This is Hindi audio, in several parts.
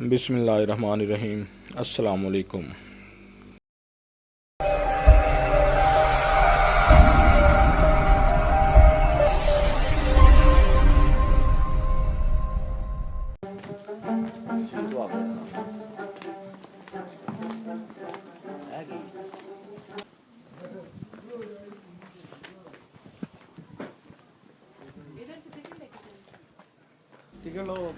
बिस्मिल्लाहिर्रहमानिर्रहीम। अस्सलामुअलैकुम। टिकट लो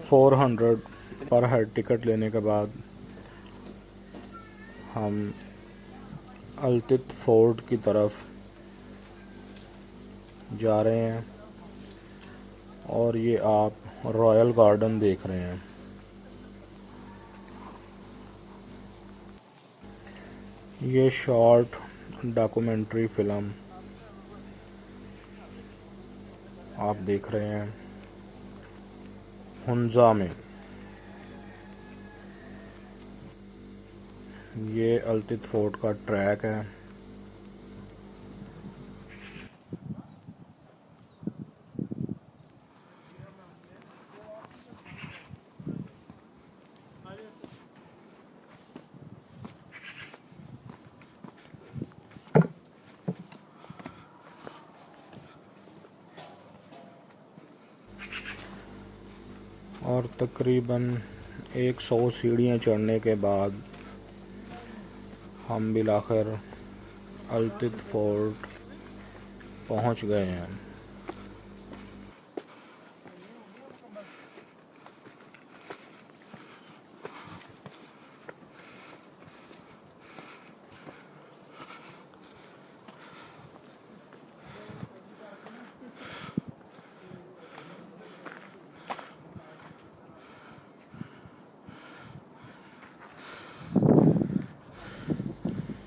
400 पर हेड टिकट लेने के बाद हम अल्तित फोर्ट की तरफ जा रहे हैं और ये आप रॉयल गार्डन देख रहे हैं। ये शॉर्ट डॉक्यूमेंट्री फिल्म आप देख रहे हैं हुंजा में। ये अल्तित फोर्ट का ट्रैक है। और तकरीबन 100 सीढ़ियाँ चढ़ने के बाद हम बिलाखिर अल्तित फोर्ट पहुँच गए हैं।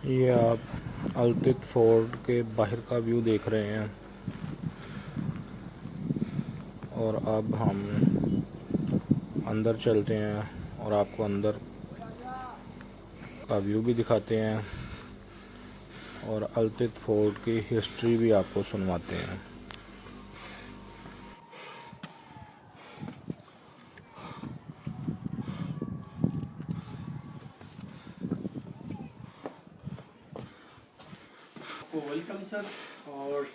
ये आप अल्तित फोर्ट के बाहर का व्यू देख रहे हैं और अब हम अंदर चलते हैं और आपको अंदर का व्यू भी दिखाते हैं और अल्तित फोर्ट की हिस्ट्री भी आपको सुनवाते हैं। Welcome sir. और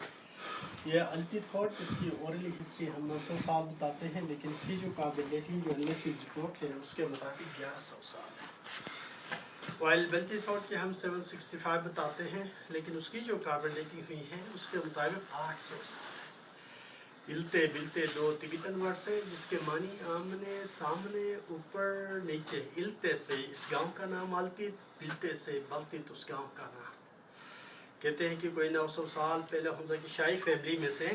ये अल्तित फोर्ट, इसकी ओरली हिस्ट्री हम 900 साल बताते हैं, लेकिन इसकी जो काबिलिटी जो एनालिसिस रिपोर्ट है उसके मुताबिक 1100 साल है। वाइल अल्तित फोर्ट के हम 765 बताते हैं, लेकिन उसकी जो काबिलिटी हुई है उसके मुताबिक 800 साल है। इल्ते बिलते दो तिब्बतन वर्ड्स है जिसके मानी आमने सामने ऊपर नीचे। इल्ते से इस गांव का नाम अल्तित, बिलते से बल्तित उस गांव का नाम। कहते हैं कि कोई 900 साल पहले हुंजा की शाही फैमिली में से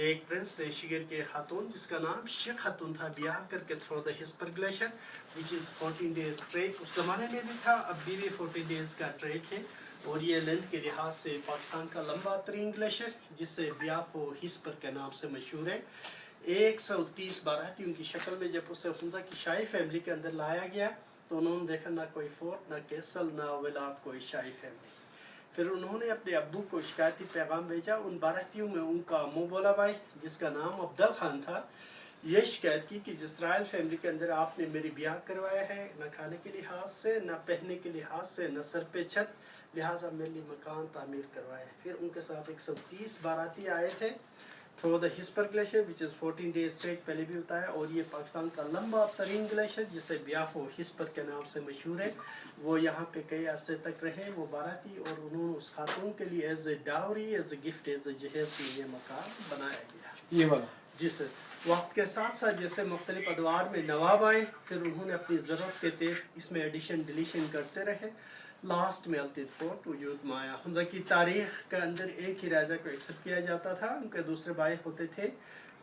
एक प्रिंस ने शिगर के खातून जिसका नाम शेख खातून था ब्याह करके through the Hispar glacier which is 14 days trek उस ज़माने में भी था, अब भी 14 डेज का ट्रेक है। और ये लेंथ के लिहाज से पाकिस्तान का लंबा तरीन ग्लेशियर जिससे ब्याफो हिस्पर के नाम से मशहूर है। 130 बारातियों की शक्ल में जब उसे हुंजा की शाही फैमिली के अंदर लाया गया तो उन्होंने देखा ना कोई फोर्ट, ना कैसल, ना विलाप कोई शाही फैमिली। फिर उन्होंने अपने अब्बू को शिकायती पैगाम भेजा। उन बारातियों में उनका मुँह बोला भाई जिसका नाम अब्दुल खान था, ये शिकायत की कि जिस रॉयल फैमिली के अंदर आपने मेरी ब्याह करवाया है, न खाने के लिहाज से, न पहनने के लिहाज से, न सर पे छत, लिहाजा मेरे लिए मकान तामीर करवाया। फिर उनके साथ 130 बाराती आए थे through the Hispar glacier which is 14 days trek, पहले भी बताया। और ये पाकिस्तान का लंबा तरीन ग्लेशियर जिसे ब्याफो हिस्पर के नाम से मशहूर है, वो यहाँ पे कई अरसे तक रहे वो बाराती। और उन्होंने उस खातून के लिए as a dowry, as a gift, as a जहेज ये मकान बनाया गया। ये वाला जी सर। वक्त के साथ साथ जैसे मुख्तलिफ अदवार में नवाब आए, फिर उन्होंने अपनी ज़रूरत के तहत इसमें एडिशन डिलीशन करते रहे। लास्ट में अल्तित फोर्ट वजूद में आया। हुंजा की तारीख के अंदर एक ही राजा को एक्सेप्ट किया जाता था, उनके दूसरे भाई होते थे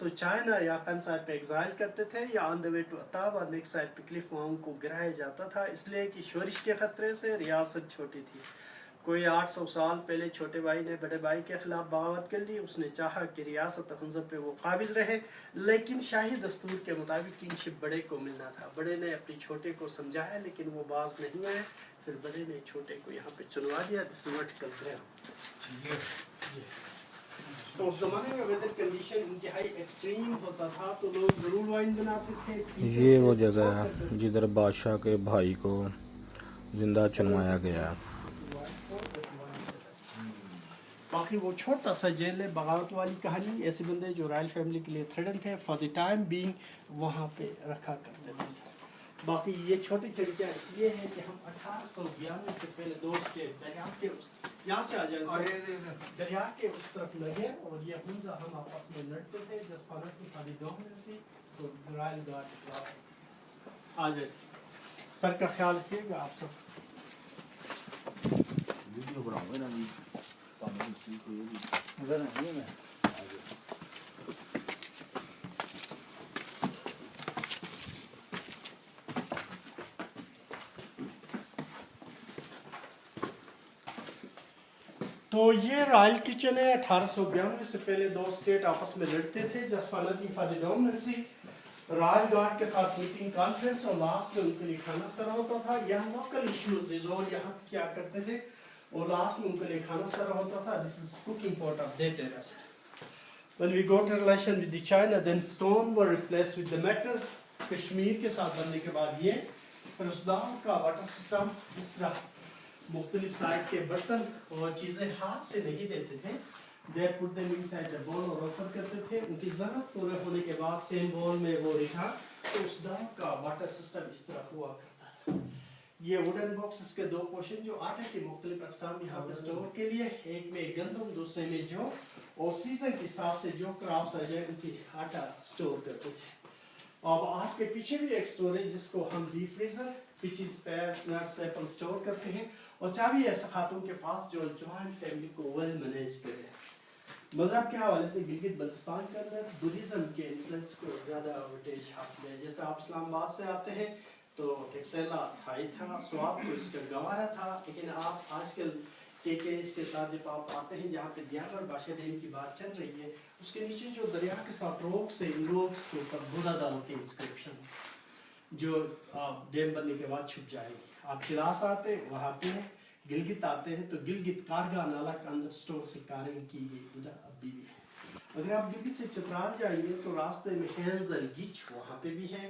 तो चाइना या कन साइड पे एग्जाइल करते थे या on the way to Atab और नेक्स्ट साइड पे क्लिफ वहाँ उनको गिराया जाता था, इसलिए कि शोरिश के खतरे से रियासत छोटी थी। कोई 800 साल पहले छोटे भाई ने बड़े भाई के खिलाफ बगावत कर ली। उसने चाहा कि रियासत हुंजा पे वो काबिज रहे, लेकिन शाही दस्तूर के मुताबिक किंगशिप बड़े को मिलना था। बड़े ने अपनी छोटे को समझाया लेकिन वो बाज नहीं आए। फिर बड़े ने छोटे को यहाँ पे चुनवा दिया। This vertical ground. तो उस ज़माने में वेदर कंडीशन इंतहाई एक्सट्रीम होता था तो लोग ज़रूर वाइन बनाते थे। ये वो जगह है जिधर बादशाह के भाई को जिंदा चुनवाया गया है। बाकी वो छोटा सा जेल है, बगावत वाली कहानी, ऐसे बंदे जो रॉयल फैमिली के लिए थ्रेटन थे फॉर द टाइम बीइंग वहाँ पे रखा करते थे। बाकी ये छोटी खिड़कियाँ इसलिए हैं कि हम 1892 से पहले दोस्त के दरिया के यहाँ से आ जाए दरिया के उस तरफ लगे और ये हमजा हम आपस में लड़ते थे जस्ट फॉर खाली डोमिनेंसी। तो रॉयल गार्ड आ जाए। सर का ख्याल रखिएगा आप सब। वीडियो बनाऊंगा ना जी अगर नहीं मैं तो ये रॉयल किचन है। 1892 से पहले दो स्टेट आपस में लड़ते थे just for the dominancy. Royal guard के साथ मीटिंग कॉन्फ्रेंस और लास्ट में उनके लिए खाना सर्व होता था। यहाँ लोकल इश्यूज रिजोल्व यहाँ क्या करते थे और लास्ट में उनके लिए खाना सर्व होता था। This is cooking pot of that era. When we got a relation with the China, then stone were replaced with the metal. Kashmir के साथ बनने के बाद ये फिर उस दाम का वाटर सिस्टम इस तरह मुख्तलिफ साइज के बर्तन और चीज़ें हाथ से नहीं देते थे। They put them inside the bowl और ऑफर करते थे। उनकी ज़रूरत पूरे होने के बाद सेम बोल में वो रिठा तो उस दाम का वाटर सिस्टम इस तरह हुआ करता था। ये वुडन बॉक्स इसके दो पोर्शन जो आटे के मुख्तलिफ अक़साम यहाँ पे स्टोर के लिए, एक में गंदम दूसरे में जौ और सीजन के हिसाब से जो क्रॉप्स आ जाए उनकी आटा स्टोर करते थे। अब आपके पीछे भी एक स्टोरेज जिसको हम deep freezer pitches pads nuts Apple store करते हैं और चाबी ऐसा खातून के पास जो जॉइंट फैमिली को वेल मैनेज करे। मजहब के हवाले से गिलगित बल्तिस्तान के अंदर बुद्धिज्म के इन्फ्लुएंस को ज़्यादा एडवांटेज हासिल है। जैसे आप इस्लामाबाद से आते हैं तो टेक्सेला थाई था, स्वाद तो इसका गवारा था, लेकिन आप आजकल इसके साथ जब आप आते हैं जहाँ पे दियाबर बादशाह डैम की बात चल रही है उसके नीचे जो दरिया के साथ रोक से इन रोक्स के ऊपर बुद्धा दाल के इंस्क्रिप्शन जो डैम बनने के बाद छुप जाएंगे। आप चिलास आते हैं वहाँ पे गिलगित आते हैं तो गिलगित कारगा नाला के अंदर स्टोन से कार्विंग की गई बुद्धा अभी भी है। अगर आप गिलगित से चतराल जाएंगे तो रास्ते में हेल्स एंड गिच वहाँ पे भी है।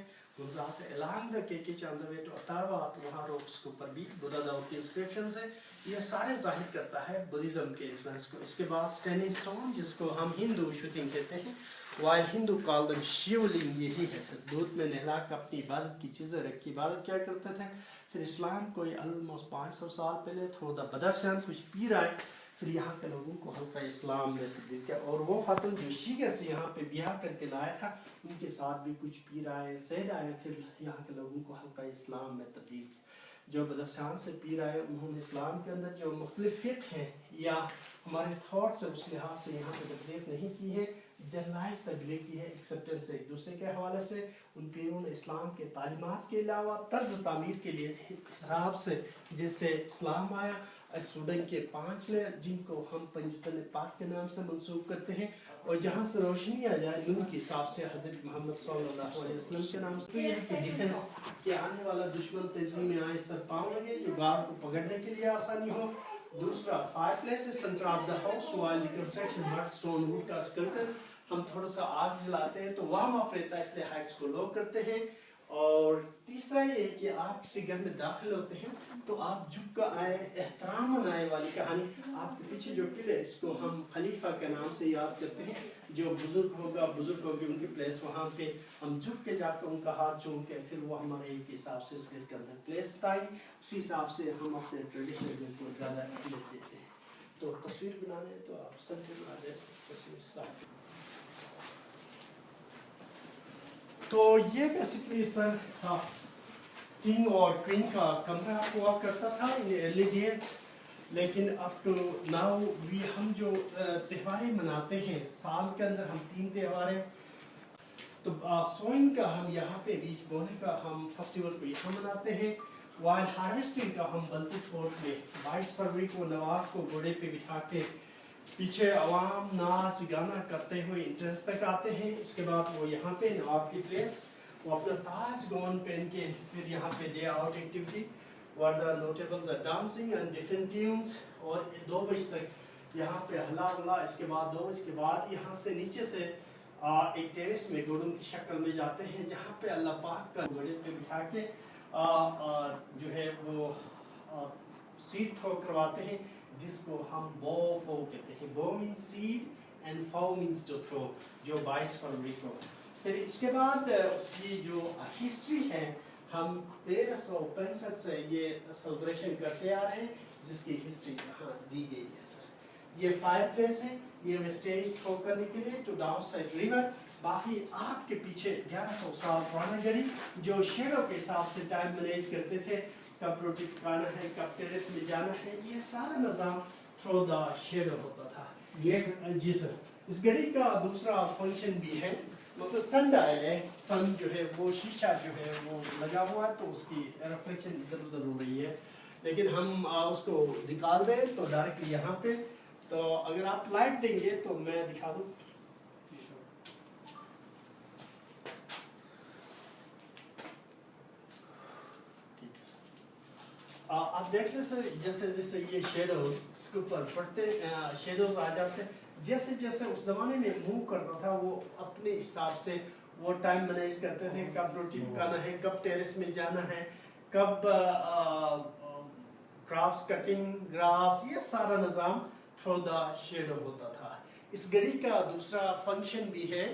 वहाँ रोक्स के ऊपर भी बुद्धा दाऊ के इंस्क्रिप्शंस है। ये सारे जाहिर करता है बुद्धिज्म के इन्फ्लुएंस को। इसके बाद स्टैंडिंग स्टोन जिसको हम हिंदू शूटिंग कहते हैं, वाइल हिंदू कॉल देम शिवलिंग, यही है सर दूध में नहला कर अपनी इबादत की चीज़ें रख के इबादत क्या करते थे। फिर इस्लाम कोई ऑलमोस्ट 500 साल पहले थोड़ा बदख्शान कुछ पी रहा है, फिर यहाँ के लोगों को हल्का इस्लाम में तब्दील किया और वो खातून जो शीगर से यहाँ पे ब्याह करके लाया था उनके साथ भी कुछ पी रहा है सैद आए, फिर यहाँ के लोगों को हल्का इस्लाम में तब्दील किया। जो बदख्शान से पी रहा है उन्होंने इस्लाम के अंदर जो मुख्तलिफ फ़िक़्ह हैं या हमारे थाट्स है उस लिहाज से यहाँ पे तब्दील नहीं की है, जनरलाइज तब्दील की है एक्सेप्टेंस से एक दूसरे के हवाले से। उन पीरों ने इस्लाम के तालीमात के अलावा तर्ज तामीर के लिए हिसाब से जैसे इस्लाम आया सूडन के 5 लेयर जिनको हम पंजतन पाक के नाम से मंसूब करते हैं और जहाँ से रोशनी आ जाए नूर के हिसाब से हज़रत मोहम्मद सल्लल्लाहु अलैहि वसल्लम के नाम से। तो यह कि डिफेंस के आने वाला दुश्मन तेजी में आए सर पाँव लगे जो गार्ड को पकड़ने के लिए आसानी हो। दूसरा fire place centre of the house while the construction mud stone would का स्केलेटन हम थोड़ा सा आग जलाते हैं तो वार्म अप रहता है इसलिए हाइट्स को लो करते हैं। और तीसरा ये कि आप किसी घर में दाखिल होते हैं तो आप झुक कर आए एहतराम आए वाली कहानी। आपके पीछे जो पिलर इसको हम खलीफा के नाम से याद करते हैं, जो बुजुर्ग होगा बुजुर्ग होगी उनकी प्लेस वहाँ पे हम झुक के जाकर उनका हाथ चूम के फिर वो हमारे एज के हिसाब से इस घर के अंदर प्लेस बताई, उसी हिसाब से हम अपने ट्रेडिशनल को ज़्यादा अहमियत देते हैं। तो तस्वीर बनाने तो आप सेंटर में आ जाए तस्वीर साथ। तो ये बेसिकली सर हाँ किंग और क्वीन का कमरा हुआ करता था इन अर्ली डेज, लेकिन अप टू नाउ भी हम जो त्योहारें मनाते हैं साल के अंदर हम 3 त्योहार हैं। तो सोइंग का हम यहाँ पे बीज बोने का हम फेस्टिवल को यहाँ मनाते हैं, वाइल हार्वेस्टिंग का हम बल्टी फोर्ट में 22 फरवरी को नवाब को घोड़े पे बिठा के पीछे अवाम नाच गाना करते हुए इंट्रेंस तक आते हैं। इसके बाद वो यहाँ पे नवाब की प्लेस वो अपना ताज गौन पहन के फिर यहाँ पे day out activity where the notables are dancing and different tunes और 2 बजे तक यहाँ पे हला वला, इसके बाद दो, इसके बाद यहाँ से नीचे से एक टेरेस में घोड़ों की शक्ल में जाते हैं, जहाँ पे अल्लाह पाक का घोड़े पे बिठा के जो है वो सीड थ्रो करवाते हैं, जिसको हम बो फो कहते हैं। बो मीन्स सीड एंड फो मीन्स टू थ्रो, जो 22 फरवरी को। फिर इसके बाद उसकी जो हिस्ट्री है, हम 1365 से ये सेलिब्रेशन करते आ रहे हैं, जिसकी हिस्ट्री यहाँ दी गई है सर। ये 5 प्लेस है, ये वेस्टेज थ्रो करने के लिए टू डाउन साइड रिवर। बाकी आपके पीछे 1100 साल पुराना गढ़ी, जो शेडो के हिसाब से टाइम मैनेज करते थे, कब रोटी पकाना है, कब टेरेस में जाना है, ये सारा निज़ाम थ्रो द शेडो होता था। जी सर, इस घड़ी का दूसरा फंक्शन भी है, मतलब सन डायल है। सन जो है वो शीशा जो है वो लगा हुआ है, तो उसकी रिफ्लेक्शन इधर उधर हो रही है, लेकिन हम उसको निकाल दें तो डायरेक्टली यहाँ पे, तो अगर आप लाइट देंगे तो मैं दिखा दूँ। आप देख लें सर, जैसे जैसे ये शेडोज इसके ऊपर पड़ते, शेडोज आ जाते हैं, जैसे जैसे उस जमाने में मूव करता था, वो अपने हिसाब से वो टाइम मैनेज करते थे, कब रोटी पकाना है, कब टेरेस में जाना है, कब क्रॉप्स कटिंग, ग्रास, ये सारा निज़ाम थ्रू द शेडो होता था। इस घड़ी का दूसरा फंक्शन भी है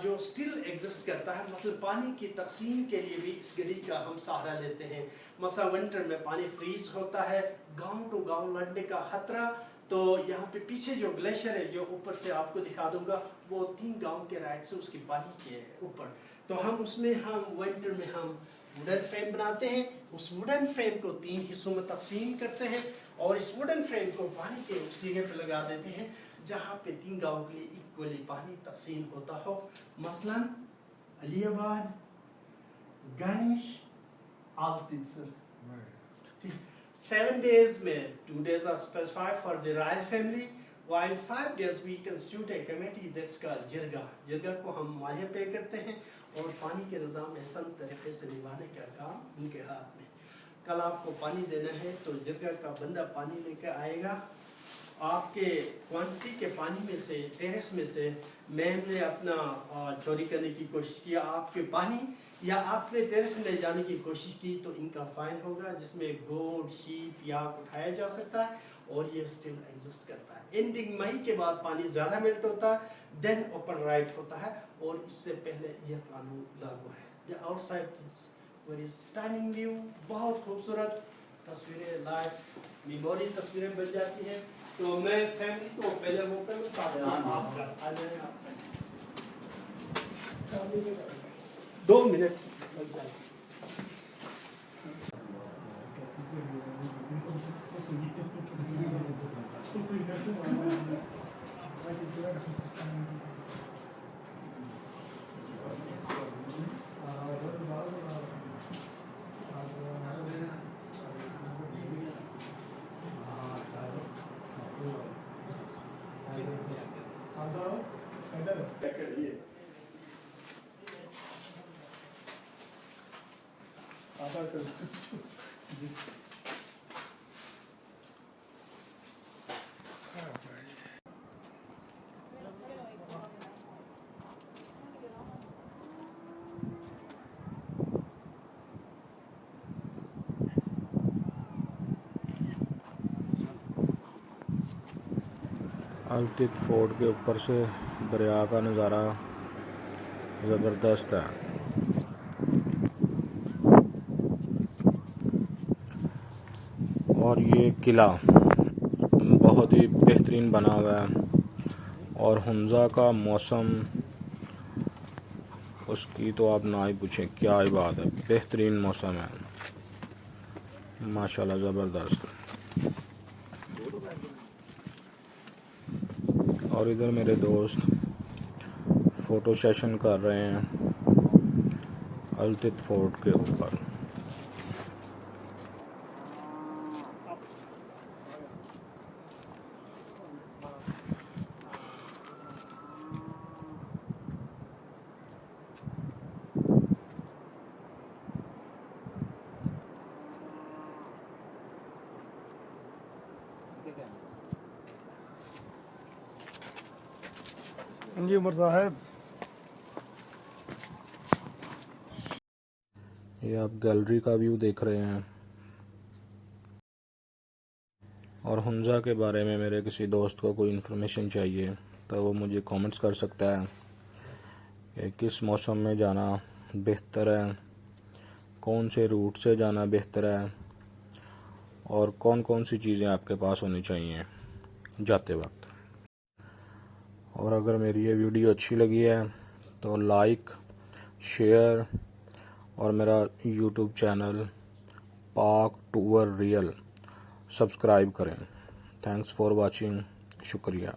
जो स्टिल एग्जिस्ट करता है, मसलन पानी की तकसीम के लिए भी इस घड़ी का हम सहारा लेते हैं। मसला विंटर में पानी फ्रीज होता है, गांव टू गांव लड़ने का खतरा, तो यहाँ पे पीछे जो ग्लेशियर है, जो ऊपर से आपको दिखा दूंगा, वो 3 गांव के राइट से उसकी पानी के ऊपर, तो हम उसमें हम विंटर में हम वुडन फ्रेम बनाते हैं। उस वुडन फ्रेम को 3 हिस्सों में तकसीम करते हैं, और इस वुडन फ्रेम को पानी के उस जगह पे लगा देते हैं जहाँ पे 3 गांव के लिए इक्वली पानी तकसीम होता हो। मसलन अलीबाद, गणेश, आलतिन सर। 7 days में 2 days are specified for the royal family, while 5 days we constitute a committee that's called जिरगा। जिरगा को हम मालिया पे करते हैं, और पानी के निज़ाम एहसन तरीके से निभाने का काम उनके हाथ में। कल आपको पानी देना है तो जिरगा का बंदा पानी लेकर आएगा। आपके क्वांटिटी के पानी में से, टेरेस में से मैम ने अपना चोरी करने की कोशिश किया आपके पानी, या आपने टेरेस में जाने की कोशिश की, तो इनका फाइन होगा, जिसमें गोट, शीप या उठाया जा सकता है, और ये स्टिल एग्जिस्ट करता है। एंडिंग मई के बाद पानी ज़्यादा मेल्ट होता है, देन ओपन राइट होता है, और इससे पहले यह कानून लागू है। The outside is very stunning view, बहुत खूबसूरत तस्वीरें, लाइफ मेमोरी तस्वीरें बन जाती हैं। तो मैं फैमिली को पहले वो कर लूँ, आप 2 मिनट लग जाए। अल्तित फोर्ट के ऊपर से दरिया का नज़ारा ज़बरदस्त है। और ये किला बहुत ही बेहतरीन बना हुआ है, और हुंज़ा का मौसम उसकी तो आप ना ही पूछें, क्या ही बात है, बेहतरीन मौसम है माशाल्लाह, ज़बरदस्त। और इधर मेरे दोस्त फ़ोटो सेशन कर रहे हैं अल्तित फोर्ट के ऊपर। जी उमर साहब। ये आप गैलरी का व्यू देख रहे हैं। और हुंजा के बारे में मेरे किसी दोस्त को कोई इन्फॉर्मेशन चाहिए तो वो मुझे कमेंट्स कर सकता है कि किस मौसम में जाना बेहतर है, कौन से रूट से जाना बेहतर है और कौन कौन सी चीज़ें आपके पास होनी चाहिए जाते वक्त। और अगर मेरी ये वीडियो अच्छी लगी है तो लाइक, शेयर और मेरा यूट्यूब चैनल पाक टूर रियल सब्सक्राइब करें। Thanks for watching. शुक्रिया।